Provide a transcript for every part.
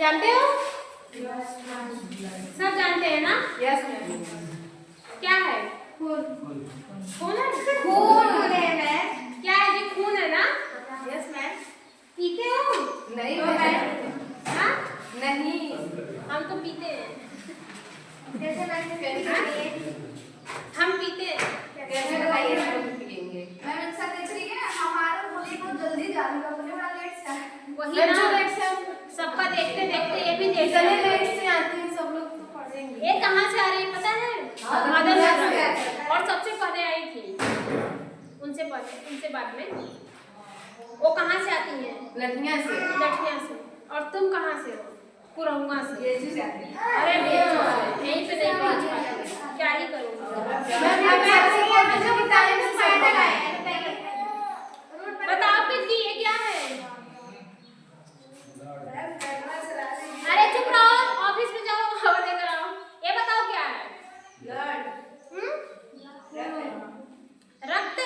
जानते हो? सब जानते हैं ना? यस। क्या है? खून। खून है? खून है मैम। क्या है जी? खून है ना? Yes ma'am. पीते हो? नहीं मैम। हाँ? नहीं। हम तो पीते हैं। कैसे मैम? हम पीते हैं। कैसे बताइए? हम पिएंगे। मैम एक साथ देख रही है हमारा बोले बहुत जल्दी जाने का बोले बड़ा लेट से वही ना, सबका देखते देखते ये भी देखते इतने लेट से आते हैं सब लोग तो पढ़ेंगे। ये कहाँ से आ रही है पता है? मदन नगर। और सबसे पहले आई थी उनसे बाद में वो कहाँ से आती हैं? लठियाँ से। लठियाँ से। और तुम कहाँ से हो? कुरहुआ से। बेचू से आती है। अरे बेचू से। यहीं पे नहीं पहुँच पाती, क्या ही करूँगी। बताओ फिर कि ये क्या है? अरे चुप रहो, ऑफिस में जाओ खबर लेकर आओ। ये बताओ क्या है? रक्त।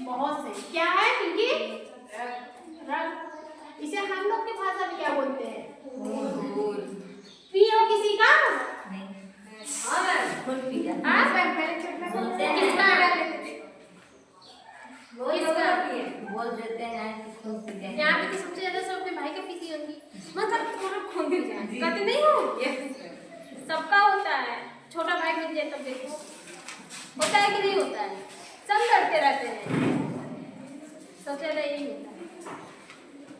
बहुत सही। क्या है पिंकी? रक्त। इसे हम लोग की भाषा में क्या बोलते हैं? पियो किसी का? खून पी जाते हाँ? किसका? बोल देते हैं खून पी जाते हैं। यहाँ पे तो सबसे ज्यादा सब अपने भाई का पीती होंगी, मतलब तुम्हारा खून पी जाए कहते नहीं हो? सबका होता है, छोटा भाई मिल जाए तब देखो होता है कि नहीं होता है। सब लड़ते रहते हैं, सबसे ज्यादा यही होता है।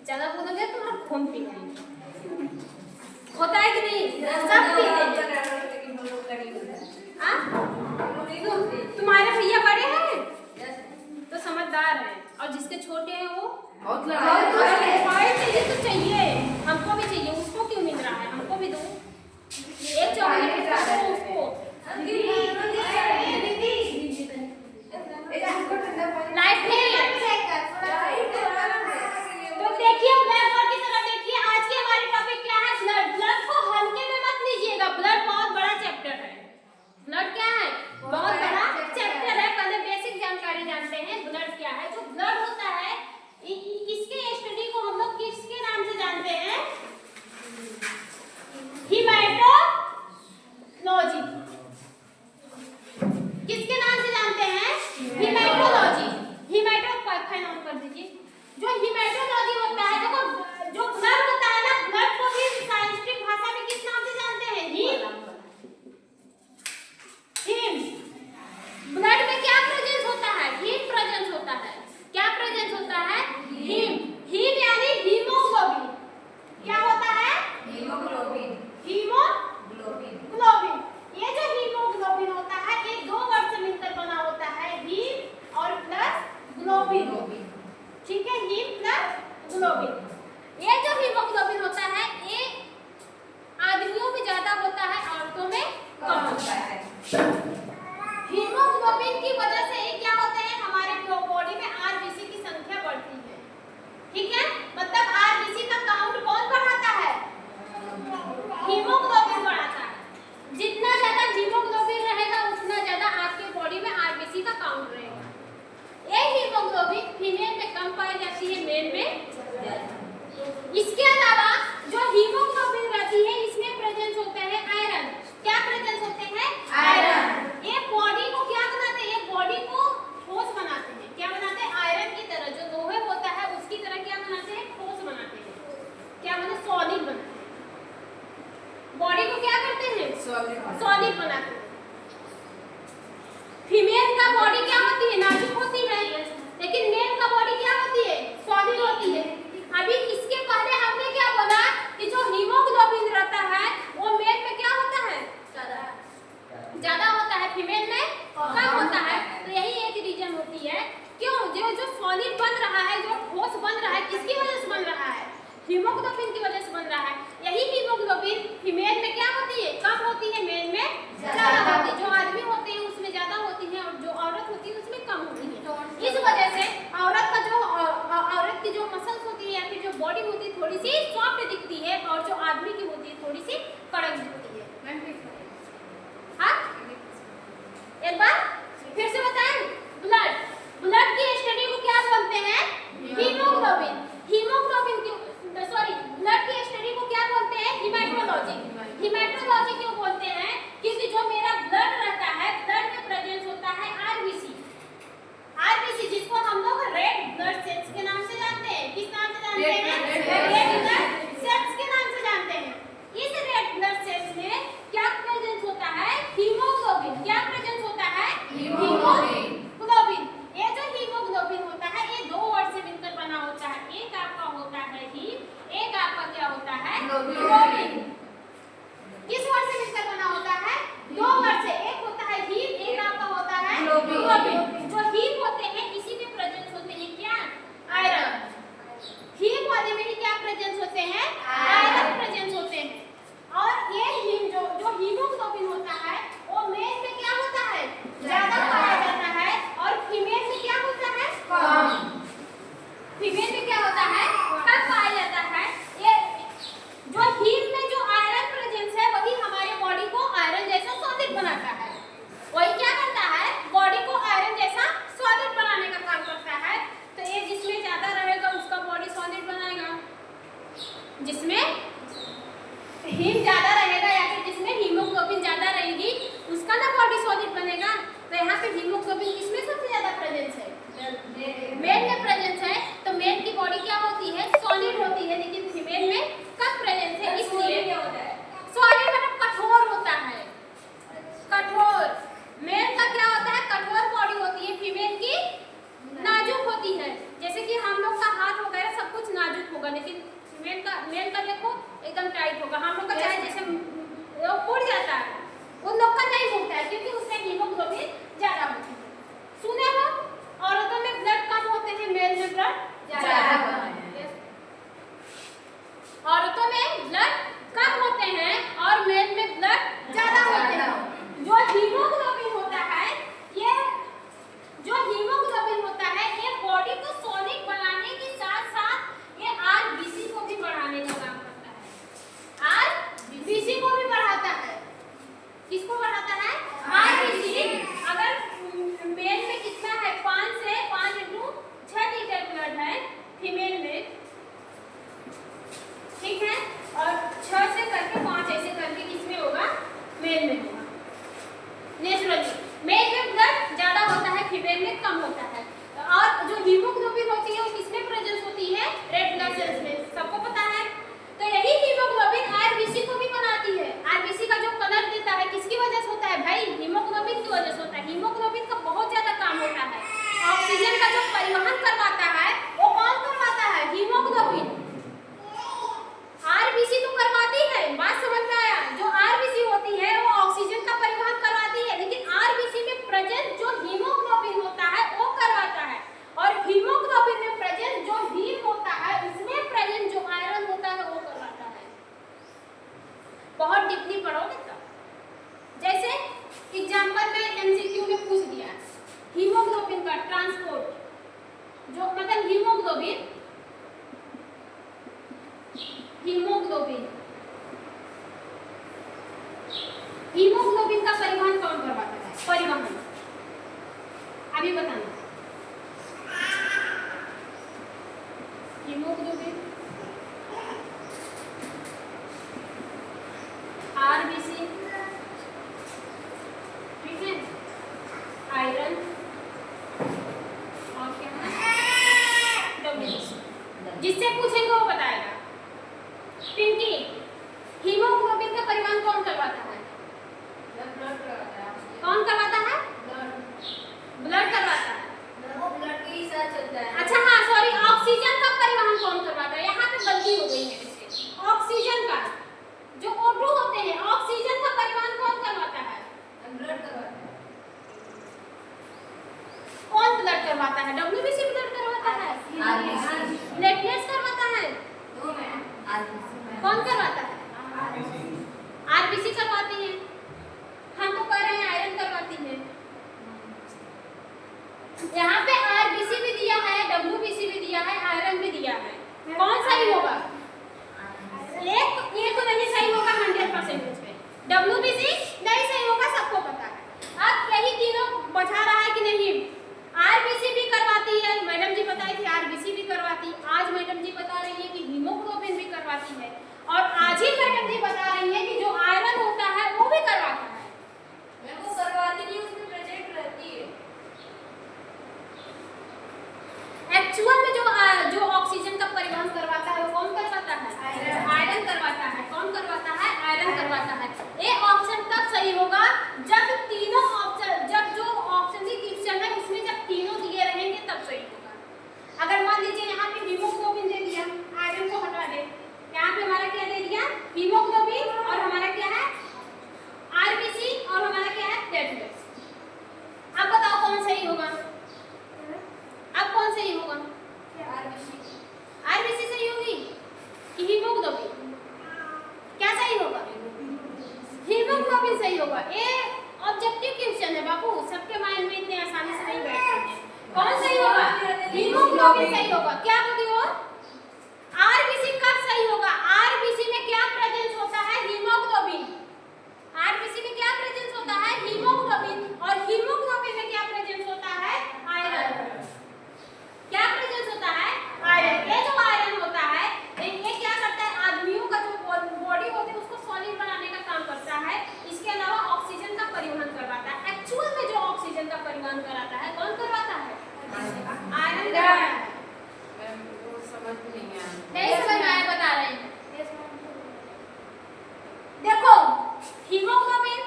ज्यादा बोलोगे तो तुम्हारा खून पी जाएंगे, होता है कि नहीं? सब पीते हैं। तुम्हारे भैया बड़े हैं तो समझदार हैं, और जिसके छोटे हैं वो बहुत चाहिए तो चाहिए, हमको भी चाहिए, उसको क्यों मिल रहा है? हमको भी दो एक चॉकलेट दो उसको। लाइट नहीं है तो देखिए ब्लैक बोर्ड की तरफ देखिए। आज के हमारे टॉपिक क्या है? ब्लड। ब्लड को हल्के में मत लीजिएगा, ब्लड बहुत बड़ा चैप्टर है। ब्लड क्या है? बहुत बड़ा चैप्टर है। पहले बेसिक जानकारी जानते हैं ब्लड क्या है। जो ब्लड होता है इसके स्टडी को हम लोग किसके नाम से जानते हैं? हीमेटोलॉजी। किसके नाम से जानते हैं? हीमेटोलॉजी। हीमेटो फाइन ऑन कर दीजिए। जो हीमेटोलॉजी होता है, देखो जो ब्लड होता है ना, ब्लड को भी साइंटिफिक भाषा में किस नाम से जानते हैं? हीम। ब्लड में क्या प्रेजेंस होता है? हीम प्रेजेंस होता है। क्या प्रेजेंस होता है? हीम। हीम यानी हीमोग्लोबिन। क्या होता है? हीमोग्लोबिन। हीमोग्लोबिन। ये जो हीमोग्लोबिन होता है ये दो वर्ड से मिलकर बना होता है, हीम और प्लस ग्लोबिन। ठीक है, हीम प्लस ग्लोबिन। ये जो हीमोग्लोबिन होता है ये आदमियों में ज्यादा होता है, औरतों में कम होता है। हीमोग्लोबिन की वजह से क्या होते हैं? हमारे बॉडी में आरबीसी की संख्या बढ़ती है। ठीक है, मतलब आरबीसी का काउंट कौन बढ़ाता है? हीमोग्लोबिन बढ़ाता है। जितना ज्यादा हीमोग्लोबिन रहेगा उतना ज्यादा आपके बॉडी में आरबीसी का काउंट रहेगा। ये हीमोग्लोबिन फीमेल में कम पाई जाती है, मेल में। इसके अलावा जो हीमोग्लोबिन रहती है इसमें प्रेजेंस होते हैं आयरन। क्या प्रेजेंस होते हैं? आयरन। ये बॉडी को क्या बनाते हैं? ये बॉडी को ठोस बनाते हैं। क्या बनाते हैं? आयरन की तरह जो लोहे होता है उसकी तरह क्या बनाते हैं? ठोस बनाते हैं। क्या बनाते? सॉलिड बनाते हैं। बॉडी को क्या करते हैं? सॉलिड बनाते हैं। फीमेल का बॉडी क्या होती है? नाजुक होती है, लेकिन मेल का बॉडी क्या होती है? सॉलिड होती है। अभी इसके पहले हमने क्या बोला कि जो हीमोग्लोबिन रहता है वो मेल में क्या होता है? ज्यादा होता है, फीमेल में कम होता है। तो यही एक रीजन होती है क्यों जो सॉलिड बन रहा है, जो ठोस बन रहा है, किसकी वजह से बन रहा है? हीमोग्लोबिन की वजह से बन रहा है। यही हीमोग्लोबिन फीमेल में क्या होती है? कम होती है, मेल में ज्यादा होती है। जो आदमी होते हैं उसमें ज्यादा होती है और जो औरत होती है उसमें कम होती है। इस वजह से औरत की जो मसल्स होती है या फिर जो बॉडी होती है थोड़ी सी सॉफ्ट दिखती है, और जो आदमी की होती है थोड़ी सी कड़क दिखती है। हाँ, एक बार फिर से बताएं। ब्लड की स्टडी को क्या बोलते हैं? हीमोग्लोबिन। ब्लड की स्टडी को क्या बोलते हैं? टाइट होगा, हम लोग का चाहे जैसे वो फूट जाता है, उन लोग का नहीं फूटता है क्योंकि उसमें हीमोग्लोबिन ज्यादा होती है। सुने हो, औरतों में ब्लड कम होते हैं, मेल में ब्लड ज्यादा होता है। औरतों में ब्लड कम होते हैं और मेल में ब्लड ज्यादा होते हैं। जो हीमोग्लोबिन होता है, ये जो हीमोग्लोबिन होता है ये बॉडी को सोनिक बनाने के साथ साथ ये आरबीसी को भी बढ़ाने का काम करता है। आरबीसी को भी बढ़ाता है। किसको बढ़ाता है? आरबीसी। अगर मेल में कितना है, 5 से 5 इंटू 6 लीटर ब्लड है फीमेल में, ठीक है, और 6 से करके 5 ऐसे करके किसमें होगा? मेल में होगा। नेचुरली मेल में ब्लड ज्यादा होता है, फीमेल में कम होता है। और जो हीमोग्लोबिन होती है वो किसमें प्रेजेंस होती है? रेड ब्लड सेल्स में, सबको पता है। तो यही हीमोग्लोबिन आरबीसी को भी बनाती है। आरबीसी का जो कलर देता है किसकी वजह से होता है भाई? हीमोग्लोबिन की वजह से होता है। हीमोग्लोबिन का बहुत ज्यादा काम होता है। ऑक्सीजन का जो परिवहन करवाता है वो कौन करवाता है? हीमोग्लोबिन। आरबीसी तो करवाती है, बात समझ में आया? जो आरबीसी होती है वो ऑक्सीजन का परिवहन करवाती है, लेकिन आरबीसी में प्रेजेंट जो हीमोग्लोबिन होता है वो करवाता है। और हीमोग्लोबिन में प्रेजेंट जो हीम होता है उसमें प्रेजेंट जो आयरन होता है वो करवाता है। बहुत डीपली पढ़ोगे तब। जैसे एग्जांपल में एमसीक्यू में पूछ दिया, हीमोग्लोबिन का ट्रांसपोर्ट, जो मतलब हीमोग्लोबिन हीमोग्लोबिन का परिवहन कौन करवाता है? परिवहन अभी बताना। हीमोग्लोबिन, आरबीसी, ठीक है, आयरन और क्या है? डब्ल्यूबीसी। जिससे पूछेंगे वो बताएगा। पिंकी, हीमोग्लोबिन का परिवहन कौन करवाता है? कौन करवाता है? ब्लड करवाता है। वो ब्लड के ही साथ चलता है। अच्छा हाँ सॉरी, ऑक्सीजन का परिवहन कौन करवाता है? यहाँ पे गलती हो गई मेरे से। ऑक्सीजन का जो O2 होते हैं, ऑक्सीजन का परिवहन कौन करवाता है? ब्लड करवाता है। कौन ब्लड करवाता है? डब्ल्यूबीसी ब्लड करवाता है, प्लेटलेट्स करवाता है, कौन करवाता है? आरबीसी करवाती है। हम तो कह रहे हैं आयरन करवाती है। यहाँ पे आरबीसी भी दिया है, डब्ल्यूबीसी भी दिया है, आयरन भी दिया है। कौन सही होगा? एक तो नहीं सही होगा 100% पे। डब्ल्यूबीसी नहीं सही होगा, सबको पता है। अब यही तीनों बचा रहा है कि नहीं? आरबीसी भी करवाती है, मैडम जी बताई थी आरबीसी भी करवाती। आज मैडम जी बता रही है कि हीमोग्लोबिन भी करवाती है, और आज ही मैडम जी बता रही है कि जो आयरन होता है वो भी करवाता है। मैं वो करवाती नहीं, उसमें प्रेजेंट रहती है। एक्चुअल में जो ऑक्सीजन का परिवहन करवाता है वो कौन करवाता है? आयरन करवाता है। कौन करवाता है? आयरन करवाता है। ये ऑप्शन तब सही होगा जब तीनों ऑप्शन, जब जो ऑप्शन की क्वेश्चन है उसमें जब तीनों दिए रहेंगे तब सही होगा। अगर मान लीजिए यहाँ पे हीमोग्लोबिन दे दिया, आयरन को हटा दे, यहाँ पे हमारा क्या दे दिया? हीमोग्लोबिन, और हमारा क्या है? आरबीसी, और हमारा क्या है? प्लेटलेट्स। अब बताओ कौन सही होगा? अब कौन सही होगा? आरबीसी सही होगी कि हीमोग्लोबिन? क्या सही होगा? हीमोग्लोबिन सही होगा। ये ऑब्जेक्टिव क्वेश्चन है बाबू, सबके माइंड में इतने आसानी से नहीं बैठते हैं। कौन सही होगा? हीमोग्लोबिन सही होगा। क्या होगी वो? आरबीसी कब सही होगा? आरबीसी में क्या प्रेजेंस होता है? हीमोग्लोबिन। आरबीसी में क्या प्रेजेंस होता है? हीमोग्लोबिन। और हीमोग्लोबिन में क्या प्रेजेंस होता है? आयरन। क्या प्रेजेंस होता है? आयरन। ये जो आयरन होता है ये क्या करता है? आदमियों का जो बॉडी होती है उसको सॉलिड बनाने का काम करता है। इसके अलावा ऑक्सीजन का परिवहन करवाता है। एक्चुअल में जो ऑक्सीजन का परिवहन कराता है कौन करवाता है? आयरन करवाता है। समझ में नहीं आया। नहीं समझ में आया, बता रहे हैं। देखो हीमोग्लोबिन,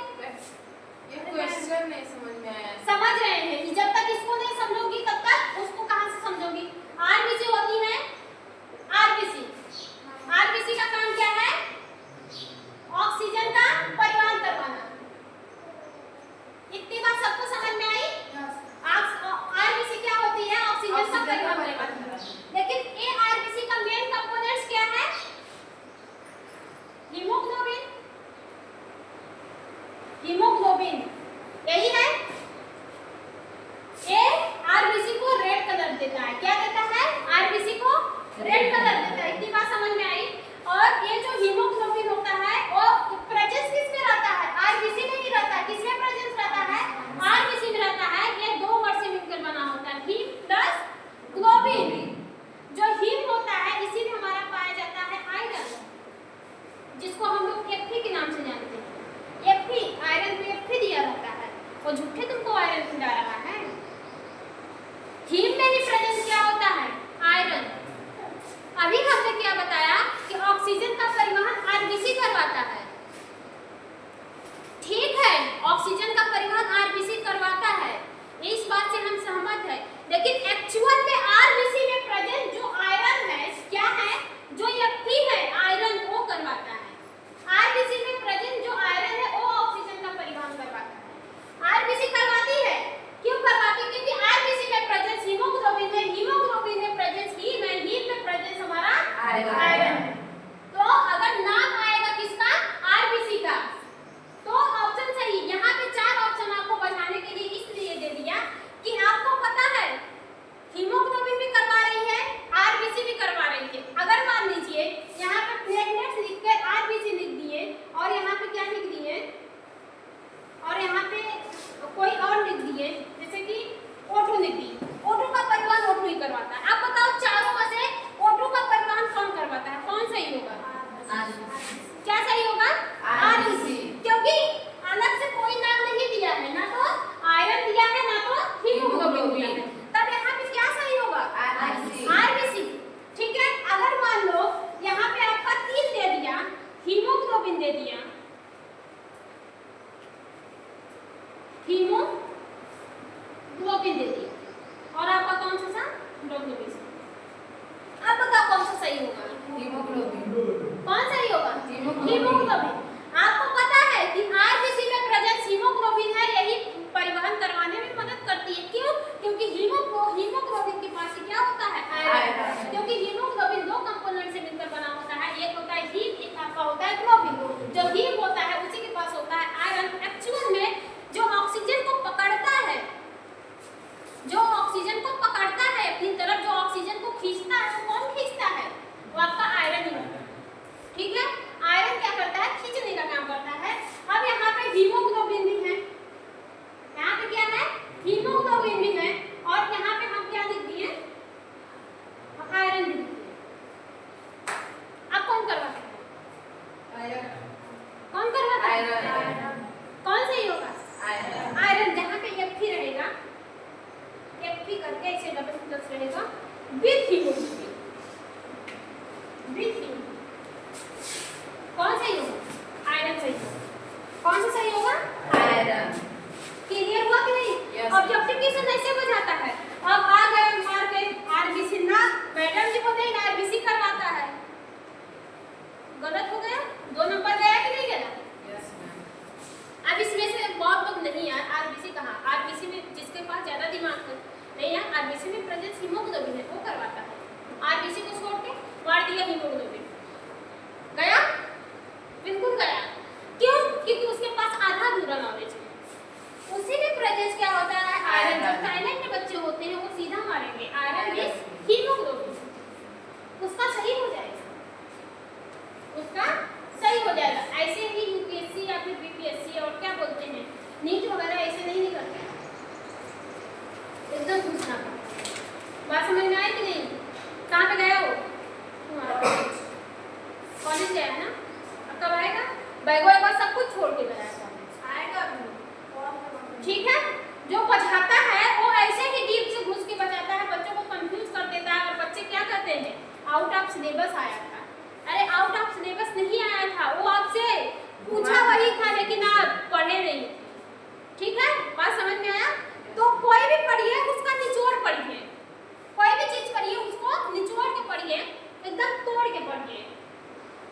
ये क्वेश्चन नहीं समझ में आया। समझ रहे हैं कि जब तक इसको नहीं समझोगी तब तक उसको कहां से समझोगी? ऑक्सीजन का परिवहन आरबीसी करवाता है। ठीक है, ऑक्सीजन का परिवहन आरबीसी करवाता है, इस बात से हम सहमत हैं। लेकिन एक्चुअल में आरबीसी में प्रेजेंट जो आयरन है, क्या है, जो Fe है आयरन, वो करवाता है। आरबीसी में प्रेजेंट जो आयरन है वो ऑक्सीजन का परिवहन करवाता है। आरबीसी करवाती है, क्यों करवाती है? क्योंकि आरबीसी में प्रेजेंस हीमोग्लोबिन है, हीमोग्लोबिन में प्रेजेंस हीम है, हीम में प्रेजेंस हमारा आयरन है। तो अगर नाम आएगा किसका, आरबीसी का, तो ऑप्शन सही। यहाँ पे 4 ऑप्शन आपको बताने के लिए इसलिए दे दिया कि आपको पता है हीमोग्लोबिन भी करवा रही है, आरबीसी भी करवा रही है। अगर मान लीजिए यहाँ पे प्लेटलेट्स लिख कर आरबीसी लिख दिए और यहाँ पे क्या लिख दिए, और यहाँ पे कोई और लिख दिए, जैसे कि O2 लिख दिए, O2 का परिवहन O2 ही करवाता है। अब बताओ चारों में से O2 का परिवहन कौन करवाता है, कौन सही होगा? क्या सही होगा? आरबीसी, क्योंकि अलग से कोई नाम नहीं दिया है, ना तो आयरन दिया है ना तो हीमोग्लोबिन दिया है, तब यहाँ पे क्या सही होगा? आरबीसी। ठीक है, अगर मान लो यहाँ पे आपका 3 दे दिया, हीमोग्लोबिन दे दिया, हीमोग्लोबिन दे दिया, और आपका कौन सा हीमोग्लोबिन। अब बताओ कौन सा सही होगा? कौन सही होगा? हीमोग्लोबिन। आपको पता है कि आरबीसी में प्रेजेंस हीमोग्लोबिन है, यही परिवहन करवाने में मदद करती है। क्यों? क्योंकि हीमोग्लोबिन के पास क्या होता है? आयरन। क्योंकि हीमोग्लोबिन 2 कंपोनेंट से मिलकर बना होता है, एक होता है हीम, एक आपका होता है ग्लोबिन। जो हीम होता है उसी के पास होता है आयरन। एक्चुअल में जो ऑक्सीजन को पकड़ता है, जो ऑक्सीजन को पकड़ता है अपनी तरफ, जो ऑक्सीजन को खींचता है, वो कौन खींचता है? वो आपका आयरन ही होता है। ठीक है, आयरन क्या करता है? खींचने का काम करता है। अब यहाँ पे हीमोग्लोबिन भी है, यहाँ पे क्या है? हीमोग्लोबिन भी है, और यहाँ पे हम क्या लिख दिए? आयरन लिख दिए। अब कौन करवाता है? कौन करवाता है? कौन सही होगा? आयरन। जहाँ पे Fe रहेगा, Fe करके ऐसे डबल प्लस रहेगा विद हीमोग्लोबिन, विद हीमोग्लोबिन। कौन सही होगा? आयरन सही होगा। कौन सा सही होगा? आयरन। क्लियर हुआ कि नहीं? ऑब्जेक्टिव क्वेश्चन ऐसे हो जाता है। अब आ गए मार के आरबीसी ना, मैडम जी बोलते हैं आरबीसी करवाता है, गलत हो गया, 2 नंबर गया कि नहीं गया? Yes ma'am. अब इसमें से बहुत लोग नहीं यार, आरबीसी कहाँ, आरबीसी में जिसके पास ज्यादा दिमाग है नहीं यार, आरबीसी में प्रेजेंस हीमोग्लोबिन है, वो करवाता है। आरबीसी को छोड़ के मार दिया हीमोग्लोबिन, गया, बिल्कुल गया। क्यों? क्योंकि उसके पास आधा अधूरा नॉलेज है। उसी में प्रेजेंस क्या होता है? आयरन। जो साइलेंट बच्चे होते हैं वो सीधा मारेंगे आयरन इज हीमोग्लोबिन, उसका सही हो जाएगा, उसका सही हो जाएगा। ऐसे ही यूपीएससी या फिर बीपीएससी और क्या बोलते हैं नीट वगैरह ऐसे नहीं करते हैं, एकदम पूछना पड़ता। बात समझ में आई कि नहीं? कहाँ पे गया हो? कॉलेज गया है ना? अब कब आएगा? बैगो एक बार सब कुछ छोड़ के गया है, आएगा अभी। ठीक है, जो बचाता है वो ऐसे ही डीप से घुस के बचाता है, बच्चों को कंफ्यूज कर देता है, और बच्चे क्या करते हैं? आउट ऑफ सिलेबस आया था। अरे आउट ऑफ सिलेबस नहीं आया था, वो आपसे पूछा वही था, लेकिन आप पढ़े नहीं। ठीक है, बात समझ में आया? तो कोई भी पढ़िए, उसका निचोड़ पढ़िए, कोई भी चीज पढ़िए उसको निचोड़ के पढ़िए, एकदम तोड़ के पढ़िए।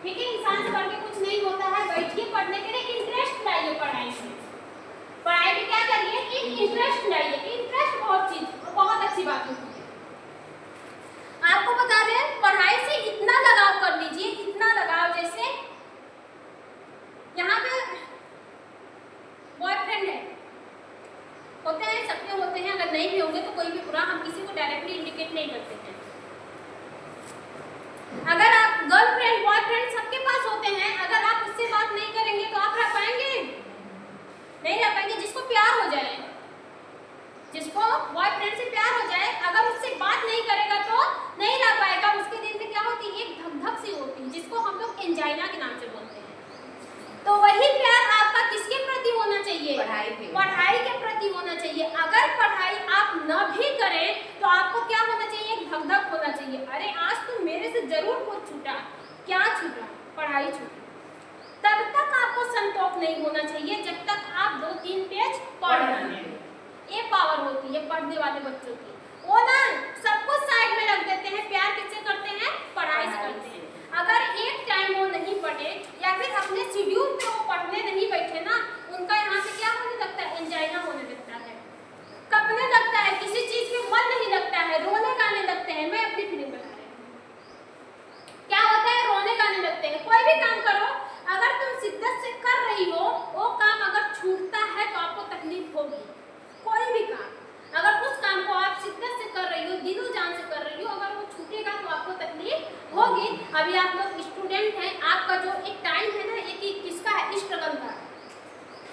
ठीक है, इंसान से बढ़ के कुछ नहीं होता है। बैठिए पढ़ने के लिए, इंटरेस्ट लाइए पढ़ाई में। पढ़ाई में क्या करिए? इंटरेस्ट लाइए। इंटरेस्ट बहुत अच्छी बात होती है। आपको बता दें, पढ़ाई से इतना लगाव कर लीजिए, इतना लगाव, जैसे यहाँ पे बॉयफ्रेंड है, होते हैं, सबके होते हैं, अगर नहीं भी होंगे तो कोई भी बुरा, हम किसी को डायरेक्टली इंडिकेट नहीं करते हैं।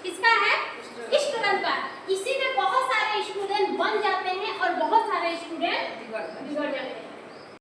किसका है? स्टूडेंट का। इसी में बहुत सारे स्टूडेंट बन जाते हैं और बहुत सारे स्टूडेंट